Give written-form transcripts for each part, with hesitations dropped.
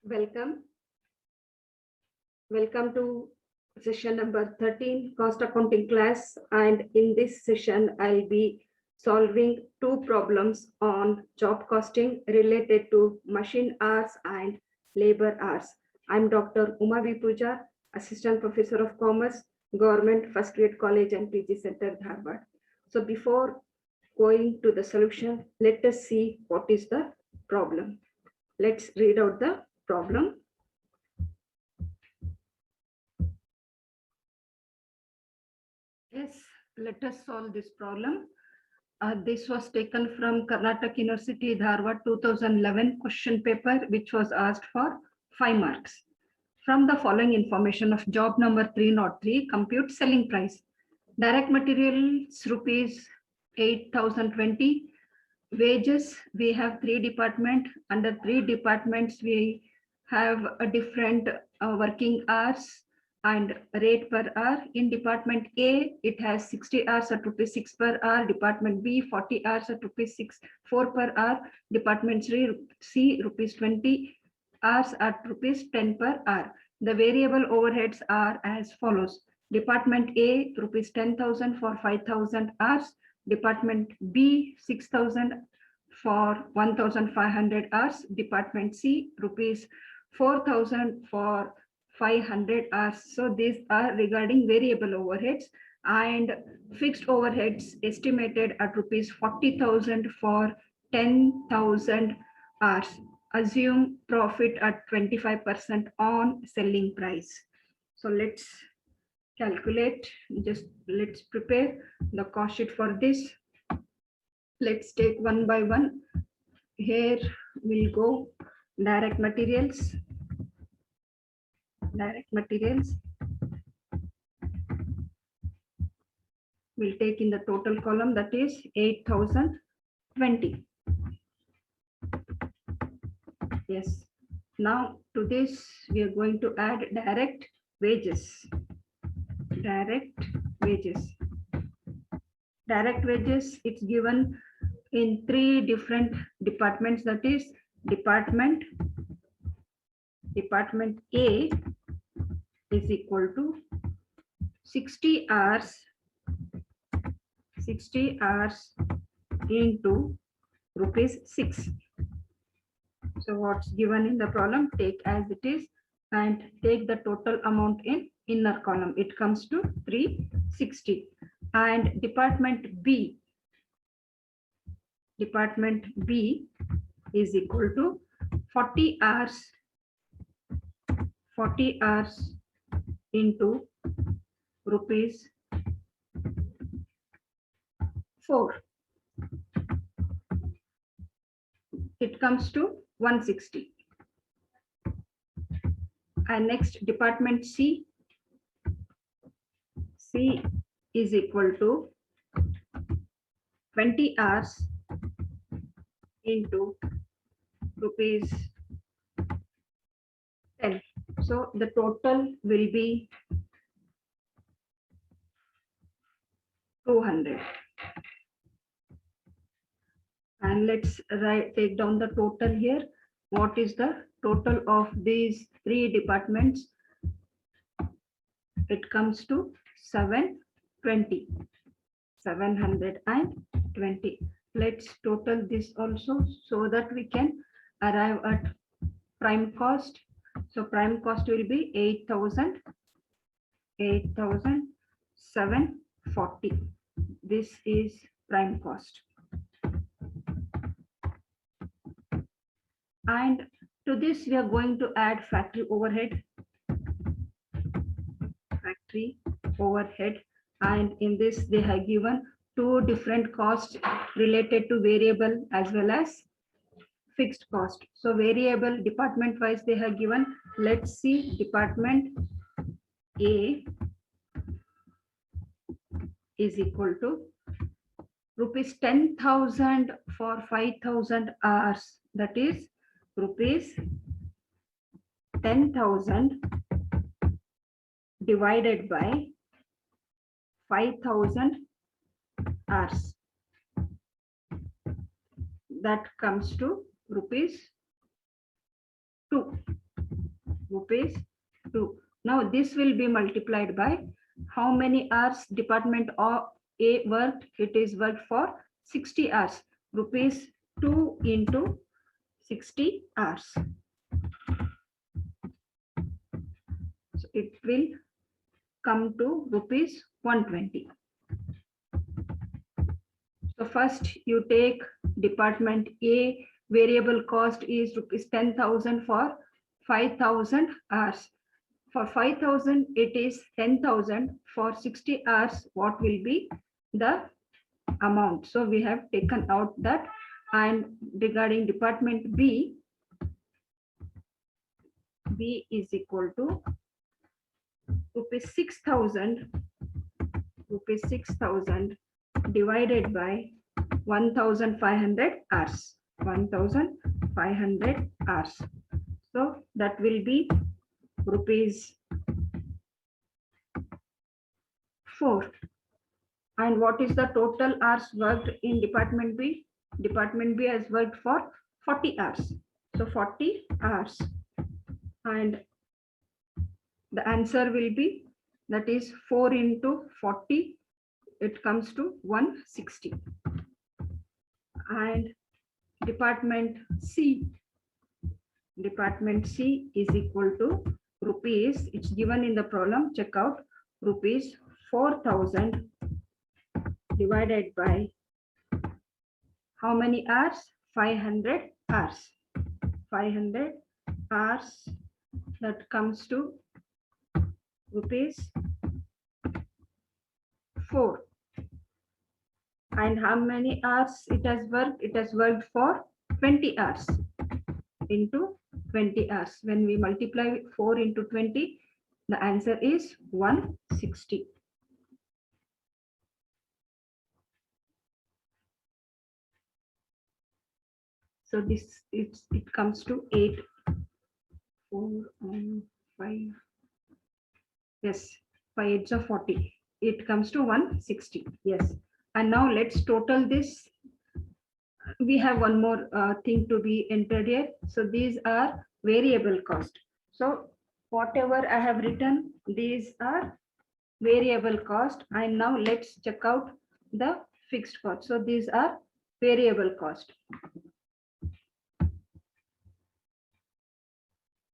Welcome. Welcome to session number 13, cost accounting class. And in this session, I'll be solving two problems on job costing related to machine hours and labor hours. I'm Dr. Uma V. Puja, Assistant Professor of Commerce, Government First Grade College and PG Center, Dharwad. So before going to the solution, let us see what is the problem. Let's read out the problem. Yes, let us solve this problem. This was taken from Karnataka University, Dharwad 2011 question paper, which was asked for 5 marks. From the following information of job number 303, compute selling price. Direct materials rupees 8,020. Wages, we have 3 departments. Under 3 departments, we have a different working hours and rate per hour. In department A, it has 60 hours at rupees 6 per hour. Department B, 40 hours at rupees 4 per hour. Department C, rupees 20 hours at rupees 10 per hour. The variable overheads are as follows. Department A, rupees 10,000 for 5,000 hours. Department B, 6,000 for 1,500 hours. Department C, rupees 4,000 for 500 hours. So these are regarding variable overheads, and fixed overheads estimated at rupees 40,000 for 10,000 hours. Assume profit at 25% on selling price. So let's calculate, let's prepare the cost sheet for this. Let's take one by one. Here we'll go direct materials. We'll take in the total column, that is 8,020. Yes. Now to this we are going to add direct wages. Direct wages, it's given in 3 different departments, that is department A is equal to 60 hours into rupees 6. So what's given in the problem, take as it is and take the total amount in inner column. It comes to 360. And department B is equal to 40 hours into rupees 4. It comes to 160. And next department C is equal to 20 hours into rupees 10. So the total will be 200. And let's take down the total here. What is the total of these 3 departments? It comes to 720. Let's total this also so that we can arrive at prime cost. So prime cost will be 8,740. This is prime cost. And to this we are going to add factory overhead. And in this they have given 2 different costs related to variable as well as fixed cost. So variable department wise they have given. Let's see, department A is equal to rupees 10,000 for 5,000 hours. That is rupees 10,000 divided by 5,000 hours. That comes to rupees 2. rupees 2. Now this will be multiplied by how many hours department A worked. It is worked for 60 hours. Rupees 2 into 60 hours. So it will come to rupees 120. So first you take department A, variable cost is rupees 10,000 for 5,000 hours. For 5,000 it is 10,000. For 60 hours what will be the amount? So we have taken out that. And regarding department B, B is equal to rupees 6,000, rupees 6,000 divided by 1,500 hours, 1,500 hours. So that will be rupees 4. And what is the total hours worked in department B? Department B has worked for 40 hours. So 40 hours. And the answer will be, that is 4 into 40. It comes to 160. And department C is equal to rupees, it's given in the problem, check out, rupees 4,000 divided by how many hours? 500 hours. 500 hours, that comes to rupees 4. And how many hours it has worked? It has worked for 20 hours into 20 hours. When we multiply 4 into 20, the answer is 160. So this it comes to 8, 4, 5. Yes, 5 8s are 40. It comes to 160. Yes. And now let's total this. We have one more thing to be entered here. So these are variable cost. So whatever I have written, these are variable cost. And now let's check out the fixed cost. So these are variable cost.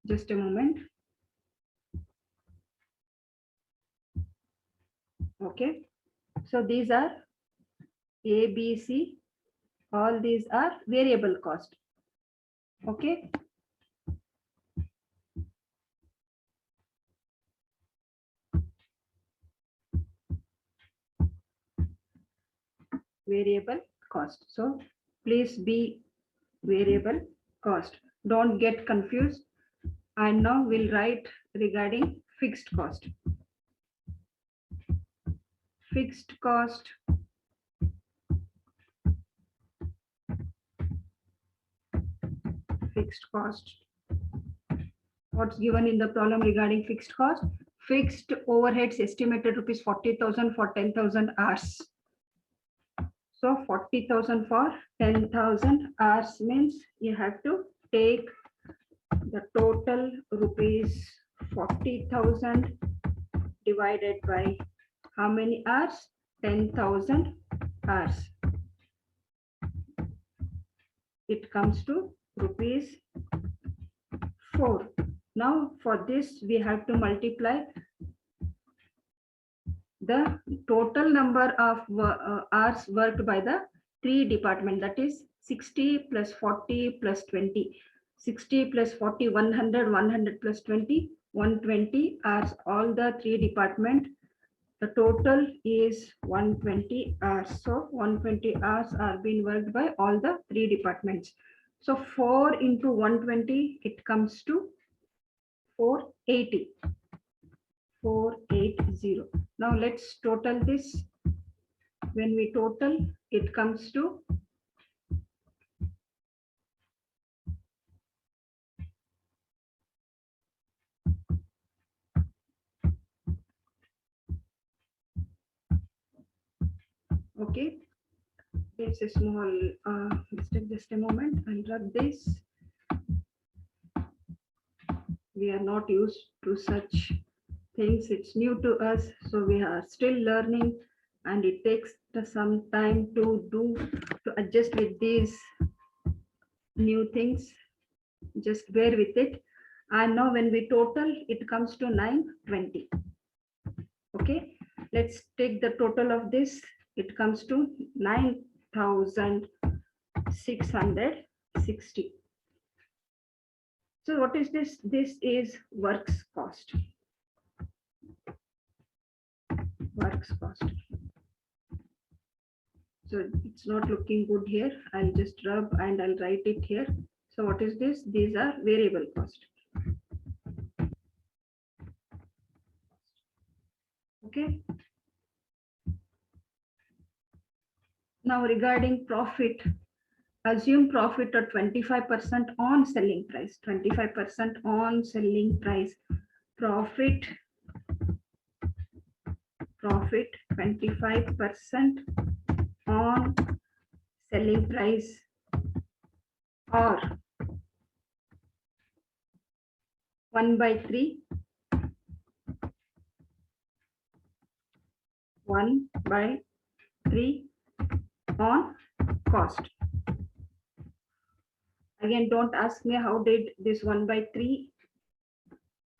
Just a moment. Okay. So these are A, B, C. All these are variable cost. Okay. Variable cost. So please be variable cost. Don't get confused. And now we'll write regarding fixed cost. Fixed cost. Fixed cost. What's given in the problem regarding fixed cost? Fixed overheads estimated rupees 40,000 for 10,000 hours. So 40,000 for 10,000 hours means you have to take the total rupees 40,000 divided by how many hours? 10,000 hours. It comes to rupees 4. Now for this we have to multiply the total number of hours worked by the 3 departments, that is 60 plus 40 plus 20. 60 plus 40, 100, 100 plus 20, 120 hours. All the 3 departments, the total is 120 hours. So 120 hours are being worked by all the 3 departments. So 4 into 120, it comes to 480. 480. Now let's total this. When we total, it comes to okay. It's a small mistake. Just a moment. I'll rub this. We are not used to such things. It's new to us. So we are still learning, and it takes some time to adjust with these new things. Just bear with it. And now when we total, it comes to 920. Okay, let's take the total of this. It comes to 9,660. So what is this? This is works cost. Works cost. So it's not looking good here. I'll just rub and I'll write it here. So what is this? These are variable cost. Okay. Now regarding profit, assume profit at 25% on selling price. 25% on selling price. Profit 25% on selling price, or 1/3 on cost. Again, don't ask me how did this 1/3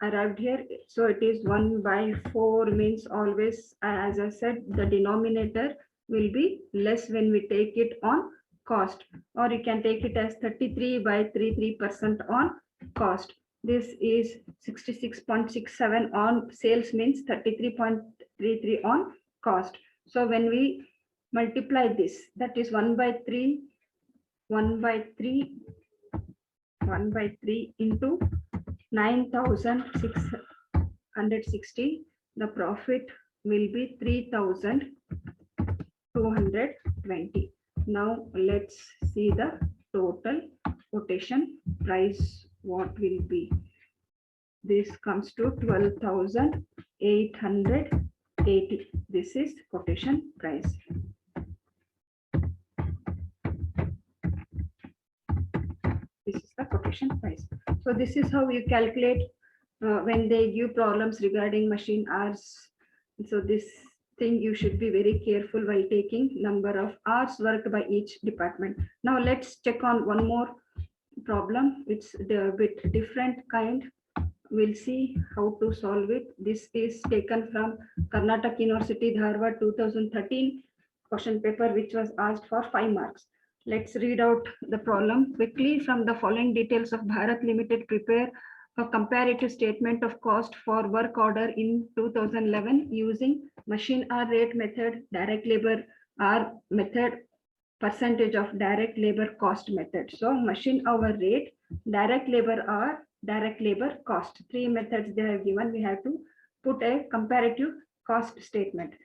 arrived here. So it is 1/4 means always, as I said, the denominator will be less when we take it on cost, or you can take it as 33/33% on cost. This is 66.67 on sales, means 33.33 on cost. So when we multiply this, that is 1/3 into 9,660, the profit will be 3,220. Now let's see the total quotation price. What will be? This comes to 12,880. This is quotation price. This is the quotation price. So this is how you calculate when they give problems regarding machine hours. So this thing you should be very careful while taking number of hours worked by each department. Now let's check on one more problem. It's a bit different kind. We'll see how to solve it. This is taken from Karnataka University, Dharwad 2013 question paper, which was asked for 5 marks. Let's read out the problem quickly. From the following details of Bharat Limited, prepare a comparative statement of cost for work order in 2011 using machine hour rate method, direct labor hour method, percentage of direct labor cost method. So machine hour rate, direct labor hour, direct labor cost. 3 methods they have given. We have to put a comparative cost statement.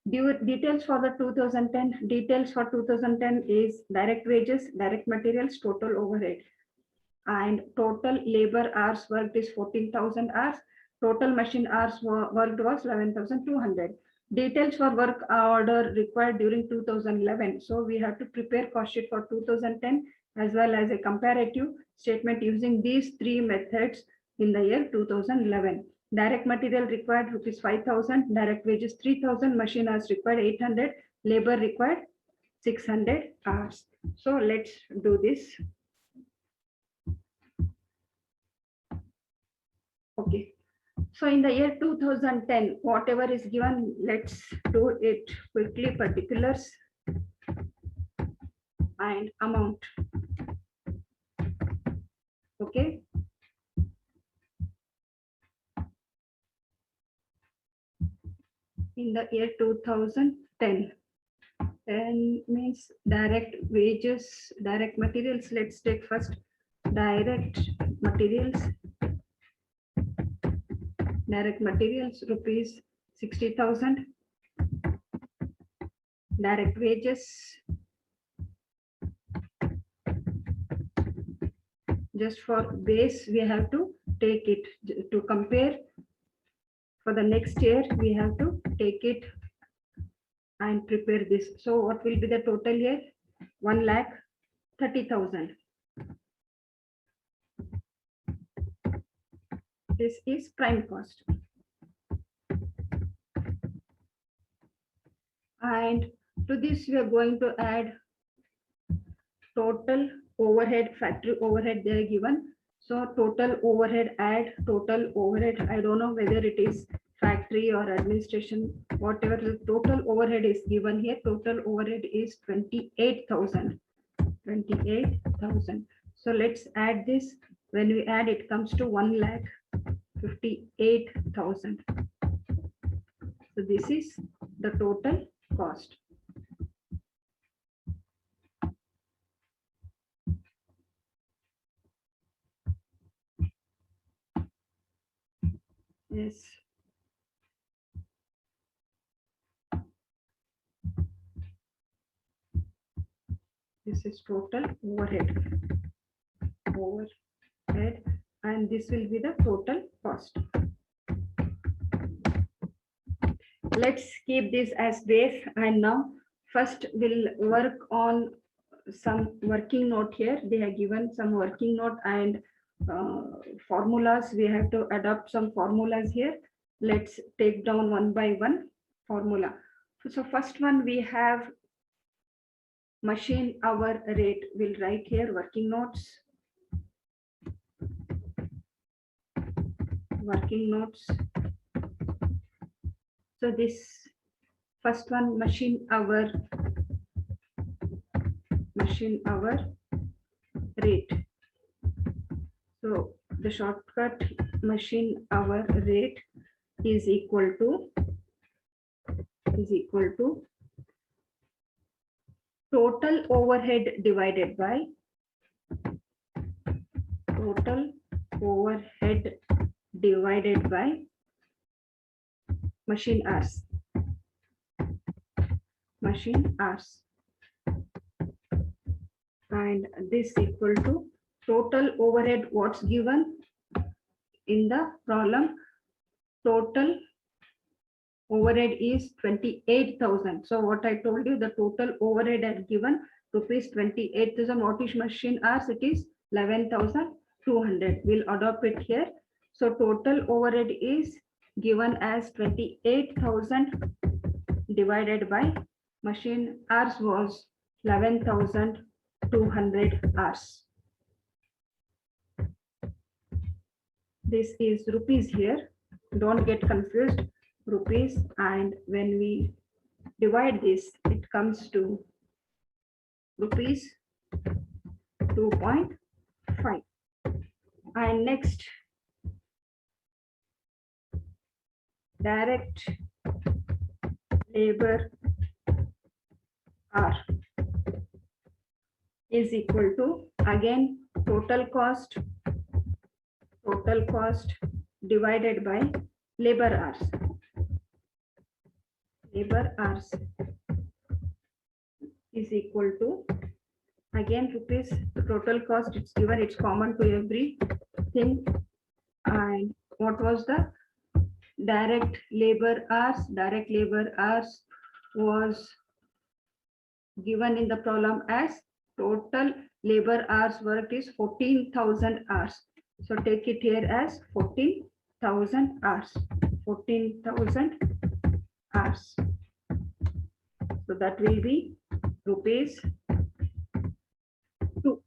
Details for the 2010. Details for 2010 is direct wages, direct materials, total overhead. And total labor hours worked is 14,000 hours. Total machine hours worked was 11,200. Details for work order required during 2011. So we have to prepare cost sheet for 2010 as well as a comparative statement using these 3 methods in the year 2011. Direct material required rupees 5,000, direct wages 3,000, machine hours required 800, labor required 600 hours. So let's do this. Okay. So in the year 2010, whatever is given, let's do it quickly. Particulars and amount. Okay. In the year 2010, 10 means direct wages, direct materials. Let's take first direct materials. Direct materials rupees 60,000. Direct wages, just for base we have to take it to compare. For the next year we have to take it and prepare this. So what will be the total here? 1,30,000. This is prime cost. And to this, we are going to add total overhead, factory overhead they are given. So total overhead, add total overhead. I don't know whether it is factory or administration, whatever the total overhead is given here. Total overhead is 28,000. 28,000. So let's add this. When we add, it comes to 1,58,000. So this is the total cost. Yes. This is total overhead. Overhead, and this will be the total cost. Let's keep this as base, and now first we'll work on some working note here. They have given some working note and formulas. We have to adopt some formulas here. Let's take down one by one formula. So first one, we have machine hour rate. We'll write here working notes. Working notes. So this first one, machine hour rate. So the shortcut machine hour rate is equal to total overhead divided by machine hours. And this equal to total overhead, what's given in the problem. Total overhead is 28,000. So what I told you, the total overhead had given rupees 28,000. What is machine hours? It is 11,200. We'll adopt it here. So total overhead is given as 28,000 divided by machine hours was 11,200 hours. This is rupees here. Don't get confused. Rupees, and when we divide this, it comes to rupees 2.5. And next, direct labor hour is equal to, again, total cost divided by labor hours. Labor hours is equal to, again, rupees. The total cost, it's given, it's common to everything. And what was the direct labor hours? Direct labor hours was given in the problem as total labor hours worked is 14,000 hours. So take it here as 14,000 hours. 14,000 hours. So that will be rupees 2.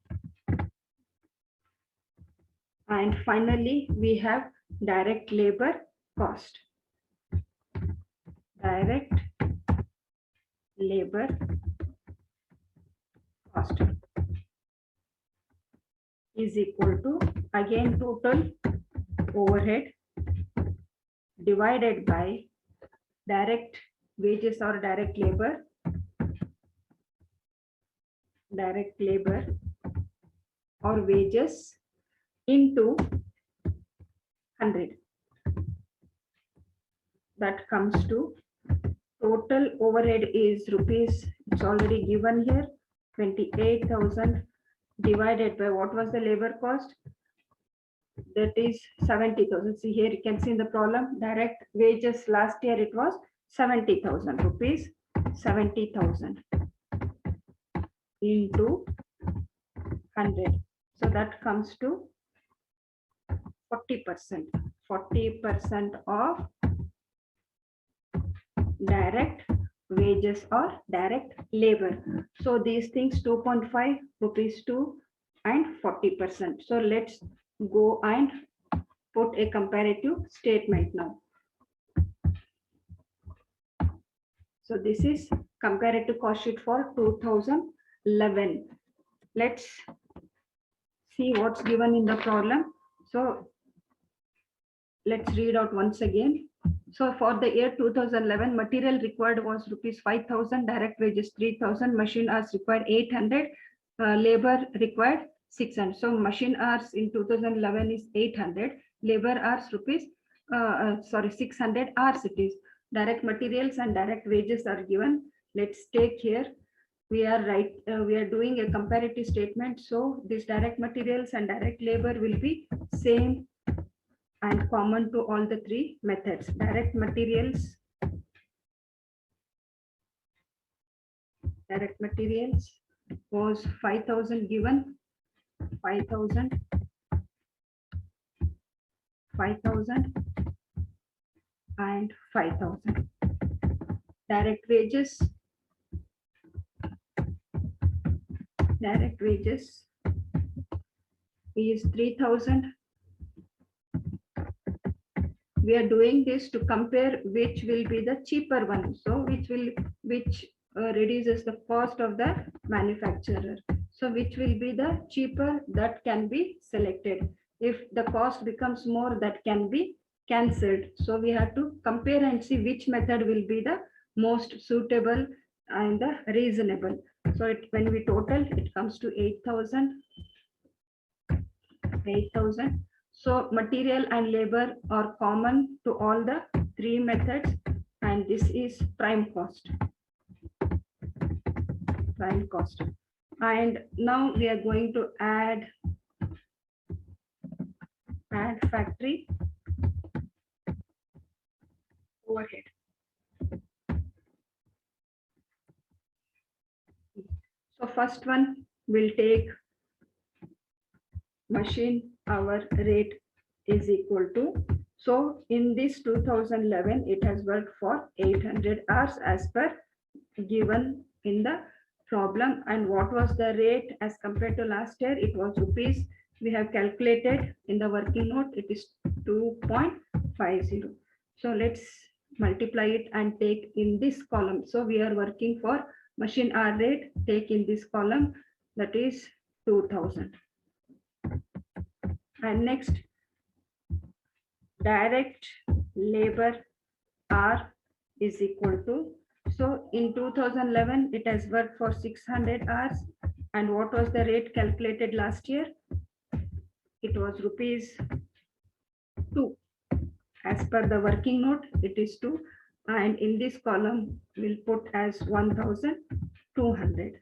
And finally, we have direct labor cost. Direct labor cost is equal to, again, total overhead divided by direct wages or direct labor or wages into 100. That comes to total overhead is rupees, it's already given here, 28,000 divided by what was the labor cost? That is 70,000. See here, you can see in the problem, direct wages last year it was 70,000 rupees, 70,000 into 100. So that comes to 40%. 40% of direct wages or direct labor. So these things 2.5 rupees 2 and 40%. So let's go and put a comparative statement now. So this is comparative cost sheet for 2011. Let's see what's given in the problem. So let's read out once again. So for the year 2011, material required was rupees 5,000, direct wages 3,000, machine hours required 800, labor required 600. So machine hours in 2011 is 800, labor hours rupees, 600 hours it is. Direct materials and direct wages are given. Let's take here. We are doing a comparative statement. So this direct materials and direct labor will be same and common to all the three methods. Direct materials was 5,000 given, 5,000, 5,000 and 5,000. Direct wages is 3,000. We are doing this to compare which will be the cheaper one. So which reduces the cost of the manufacturer. So which will be the cheaper, that can be selected. If the cost becomes more, that can be cancelled. So we have to compare and see which method will be the most suitable and the reasonable. So when we total, it comes to 8,000. So material and labor are common to all the three methods, and this is prime cost. And now we are going to add factory overhead. So first one will take machine hour rate is equal to, so in this 2011 it has worked for 800 hours as per given in the problem. And what was the rate as compared to last year? It was rupees, we have calculated in the working note, it is 2.50. so let's multiply it and take in this column. So we are working for machine hour rate, take in this column, that is 2,000. And next, direct labor hour is equal to, so in 2011 it has worked for 600 hours, and what was the rate calculated last year? It was rupees 2. As per the working note, it is 2, and in this column we'll put as 1,200.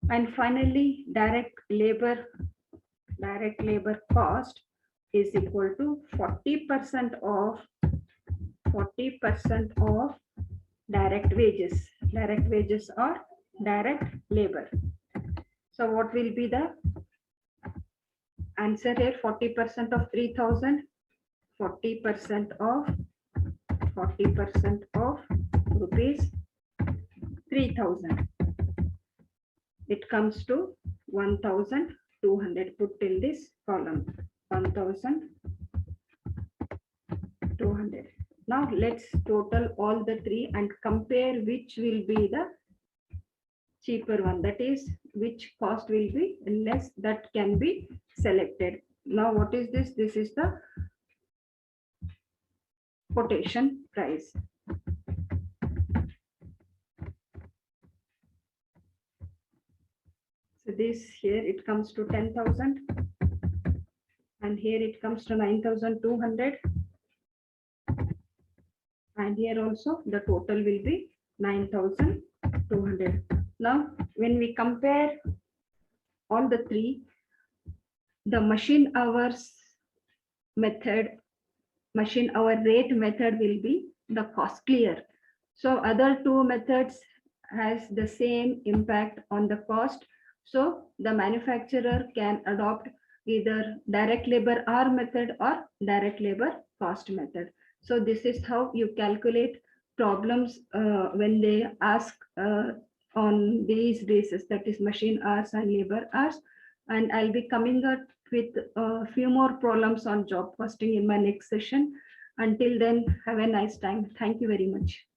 And finally, direct labor cost is equal to 40% of direct wages. Direct wages or direct labor. So what will be the answer here? 40% of 3,000, 40% of rupees 3,000. It comes to 1,200. Put in this column, 1,200. Now let's total all the three and compare which will be the cheaper one, that is which cost will be less, that can be selected. Now what is this? This is the quotation price. So this here it comes to 10,000, and here it comes to 9,200, and here also the total will be 9,200. Now when we compare all the three, the machine hours method, machine hour rate method will be the costlier. So other two methods has the same impact on the cost. So the manufacturer can adopt either direct labor hour method or direct labor cost method. So this is how you calculate problems when they ask on these basis, that is machine hours and labor hours. And I'll be coming up with a few more problems on job costing in my next session. Until then, have a nice time. Thank you very much.